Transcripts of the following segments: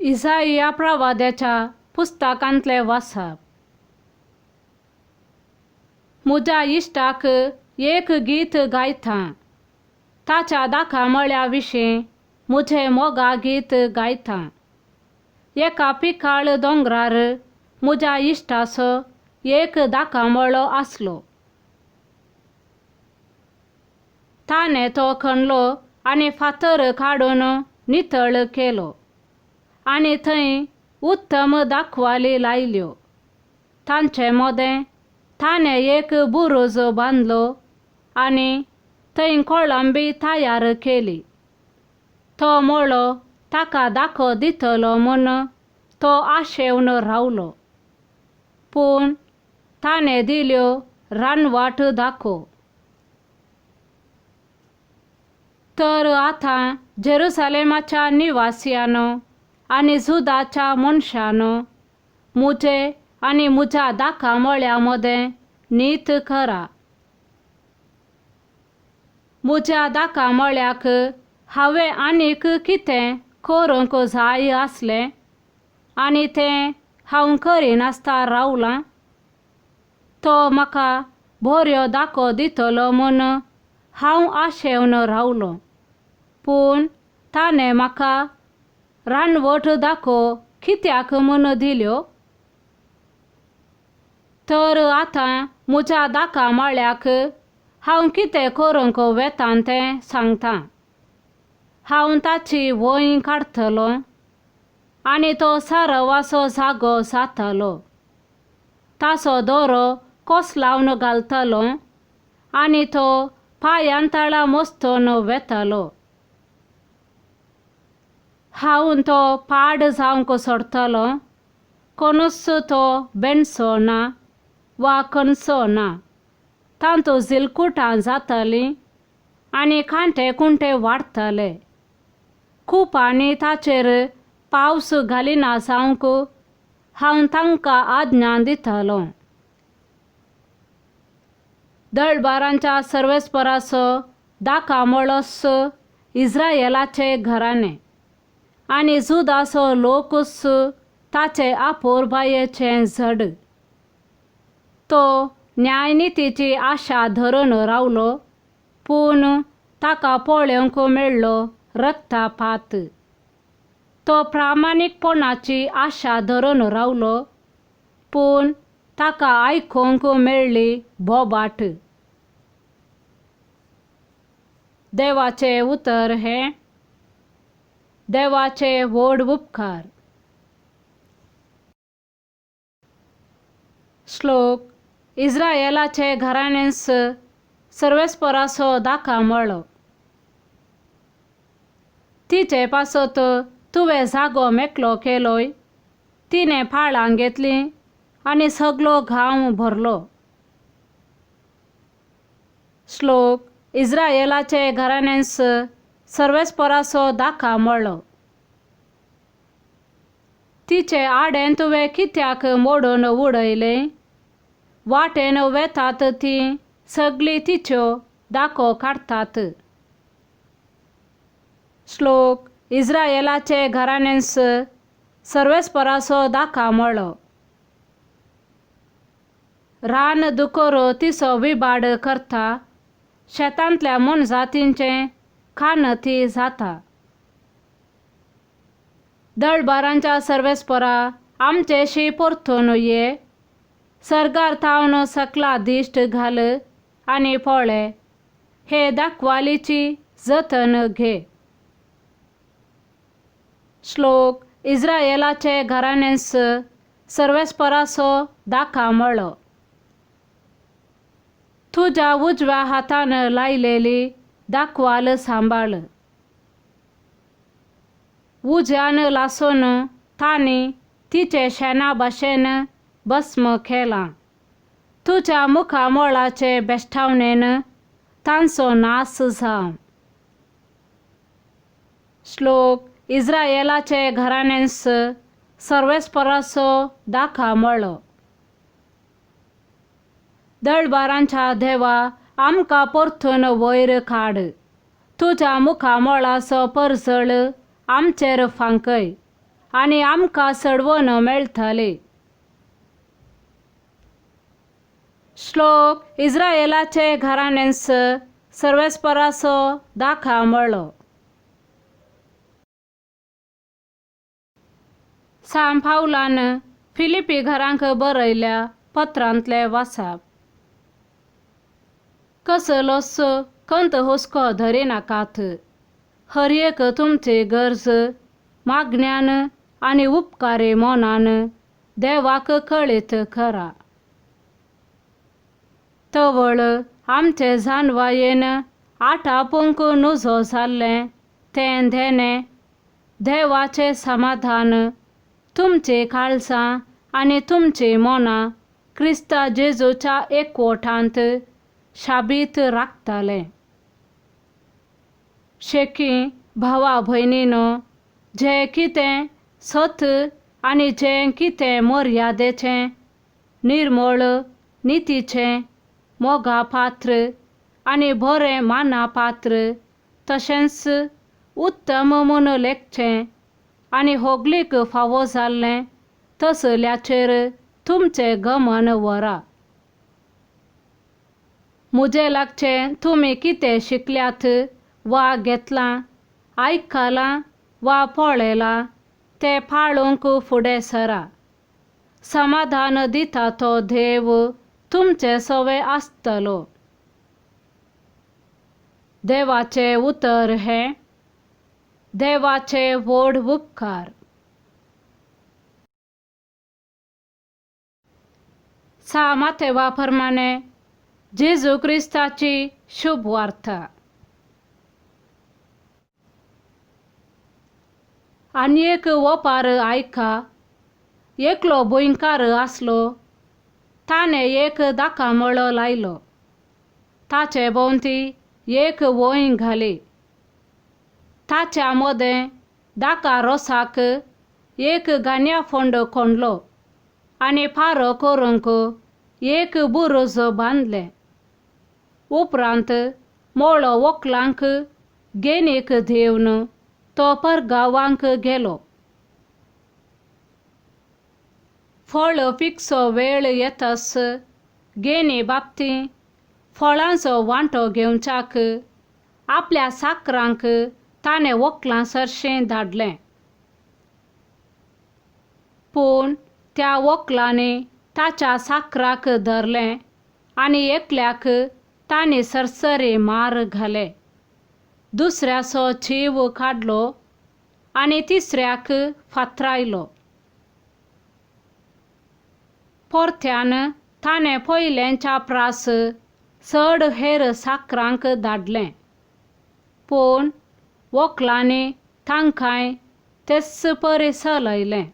इसाइया प्रवाद्याच्या पुस्तकांतले वाचप. म्हज्या इश्टाक एक गीत गायता, ताच्या दाखा मळ्या विशीं म्हजें मोगा गीत गायता. एका पिकाळ दोंगरार म्हज्या इश्टाचो एक दाखा मळो आसलो. ताणें तो खणलो आनी फातर काडून नितळ केलो आनी थंय उत्तम दाखवाली लायल्यो. तांचे मोदें ताणें एक बुरूज बांदलो आनी थंय कोळंबी तयार केली. तो मळो ताका दाखो दितलो म्हूण तो आशेवन रावलो, पूण ताणें दिल्यो रानवट दाखो. तर आतां जेरुसालेमाच्या निवासियानो आनी जुदाच्या मनशानो, म्हजे आनी म्हज्या दाखा मळ्या मोदें नीत करा. म्हज्या दाखा मळ्याक हांवें आनीक कितें करूंक जाय आसलें आनी तें हांव करिनासता रावलां. तो म्हाका बरो दाखो दितलो म्हूण हांव आशेवन रावलों, पूण ताणें म्हाका रानवट दाखो कित्याक म्हूण दिल्यो. तर आतां म्हज्या दाखा मळ्याक हांव कितें करूंक वेतां तें सांगतां. हांव ताची वंय काडटलों आनी तो सारवाचो जागो जातलो. ताचो दोरो कोसलावन घालतलों आनी तो पांयांतळां मस्तून वेतलो. हांव तो पाड जावंक सोडटलो, कोणूच तो बेणसो ना वा कणसो ना. तांतू जिलकुटां जातलीं आनी कांटे कुंटे वाडटले. खुपांनी ताचेर पावस घालिना जावंक हांव तांकां आज्ञा दितलों. दळबारांच्या सर्वेस्पराचो दाखा मळोस इस्रायेलाचे घराणे आनी जुदाचो लोकूस ताचे आपोरबायेचें झड. तो न्यायनितीची आशा धरून रावलो, पूण ताका पळोवंक मेळ्ळो रक्तापात. तो प्रामाणीकपणाची आशा धरून रावलो, पूण ताका आयकूंक मेळ्ळी बोबाट. देवाचे उतर हें. देवाचे व्हड उपकार. श्लोक. इस्रायेलाचे घराण्यांस सर्वेस्पराचो दाखा मळो. तिचे पासत तुवें जागो मेकळो केलोय. तिणें फाळां घेतलीं आनी सगलो गांव भरलो. श्लोक. इस्रायेलाचे घराण्यांस सर्वेस्पराचो दाखा मळो. तिचे आडें तुवें कित्याक मोडून उडयलें? वाटेन वेतात तीं सगळीं तिच्यो दाखो काडटात. श्लोक. इस्रायेलाचे घराण्यांस सर्वेस्पराचो दाखा मळो. रान दुकोर तिचो विबाड करता, शेतांतल्या मनजातींचें खानती जाता. दळबारांच्या सर्वेस्परा आमचेशी परतून ये. सर्गार थावन सकला दिश्ट घाल आनी पळय, हे दाखवालीची जतन घे. श्लोक. इस्रायेलाचे घराण्यांस सर्वेस्पराचो दाखा मळो. तुज्या उजव्या हातान लायलेली दाखवाल सांबाळ. उज्यान लासून तांणी तिचे शेणा भाशेन भस्म केलां. तुज्या मुखा मोळाचे बेश्टावणेन तांचो नास जावं. श्लोक. इस्रायेलाचे घराण्यांस सर्वेस्पराचो दाखा मळो. दळबारांच्या देवा, आमकां परतून वयर काड. तुज्या मुखा मोळाचो परजळ आमचेर फांकय आनी आमकां सडवण मेळटली. श्लोक इस्रायेलाचे घराण्यांस सर्वेस्पराचो दाखा मेळ्ळो. सांत पावलान फिलिपी घरांक बरयल्या पत्रांतले वाचप. कसलोच कंत हुस्को धरिनाकात. हर एक तुमची गरज मागण्यान आनी उपकारी मोनान देवाक कळीत करा. तवळ आमचे जानवायेन आटापूंक नुजो जाल्लें तें धेने देवाचे समाधान तुमची काळजां आनी तुमची मोनां क्रिस्ता जेजूच्या एकवटांत शाबीत राखतले. शेकी भावा भयणीनो, जें कितें सत आनी जें कितें मर्यादेचें, निर्मळ, नितीचें, मोगा पात्र आनी बरें माना पात्र, तशेंच उत्तम म्हूण लेखचें आनी होगलीक फावो जाल्लें तसल्याचेर तुमचें गमन व्हरा. म्हजे लागचें तुमी कितें शिकल्यात वा घेतलां, आयकलां वा पळयलां तें पाळूंक फुडें सरा. समाधान दिता तो देव तुमचे सवे आसतलो. देवाचें उतर हें देवाचे व्हड उपकार. सा माथेवा प्रमाणे जेजू क्रिस्ताची शुभ वार्ता. आनी एक वपार आयका. एकलो भुंयकार आसलो. ताणें एक दाकामळो लायलो. ताचे भोंवती एक वोय घाली. ताच्या मदें दाका रोसाक एक गान्या फोंड कोंडलो आनी फारो करूंक एक बुरूज बांदलें. उपरांत मोळो व्हंकलांक गेनीक दिवन तो परगांवांक गेलो. फळ पिकचो वेळ येतास गेनी बाबतीं फळांचो वांटो घेवच्याक आपल्या साकरांक ताणें व्हंकलां सरशें धाडलें. पूण त्या व्हंकलांनी ताच्या साकराक धरलें आनी एकल्याक तांणी सरसरी मार घाले, दुसऱ्याचो जीव काडलो आनी तिसऱ्याक फातरायलो. परत्यान ताणें पयलेंच्या प्रास चड हेर साकरांक धाडलें. पूण व्हंकलांनी तांकांय तेच परी चलयलें.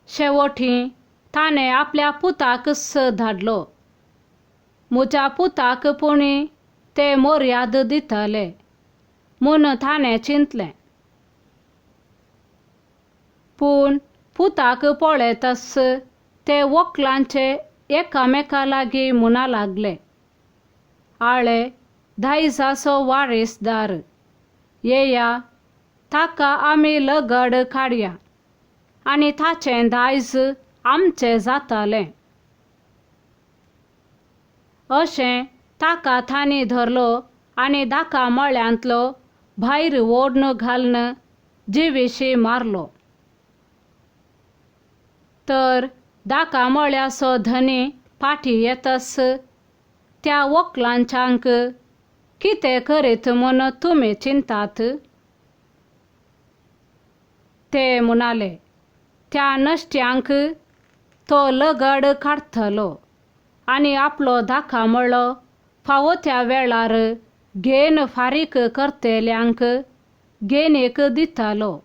शेवटी ताणें आपल्या पुताकच धाडलो. म्हज्या पुताक पुणी ते मर्याद दितले म्हूण ताणें चिंतलें. पूण पुताक पळयतच ते व्हंकलांचे एकामेका लागीं म्हणा लागले, आळे दायजाचो वारीसदार, येया, ताका आमी लगड काडया आनी ताचें दायज आमचें जातलें. अशें ताका तांणी धरलो आनी दाका मळ्यांतलो भायर ओडून घालन जिवीशी मारलो. तर दाका मळ्याचो धनी फाटीं येतच त्या व्हंकलांच्यांक कितें करीत म्हूण तुमी चिंतात? ते म्हणाले, त्या नश्ट्यांक तो लगड काडटलो आनी आपलो दाका मळो फावो त्या वेळार घेन फारीक करतेल्यांक गेनीक दितलो.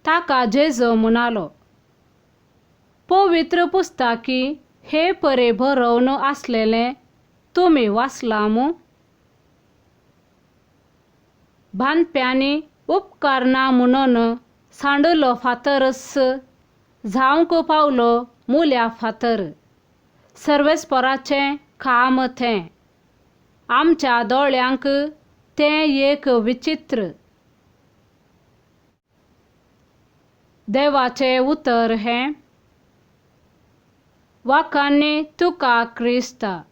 ताका जेजू म्हणालो, पवित्र पुस्तकी हे परी बरोवन आसलेलें तुमी वाचलां मू? बांदप्यांनी उपकार ना म्हणून सांडलो फातरच जावंक पावलो मुल्या फातर. सर्वेस्पराचें काम तें. आमच्या दोळ्यांक तें एक विचित्र. देवाचे उतर हें: वाखाणणी तुका क्रिस्ता.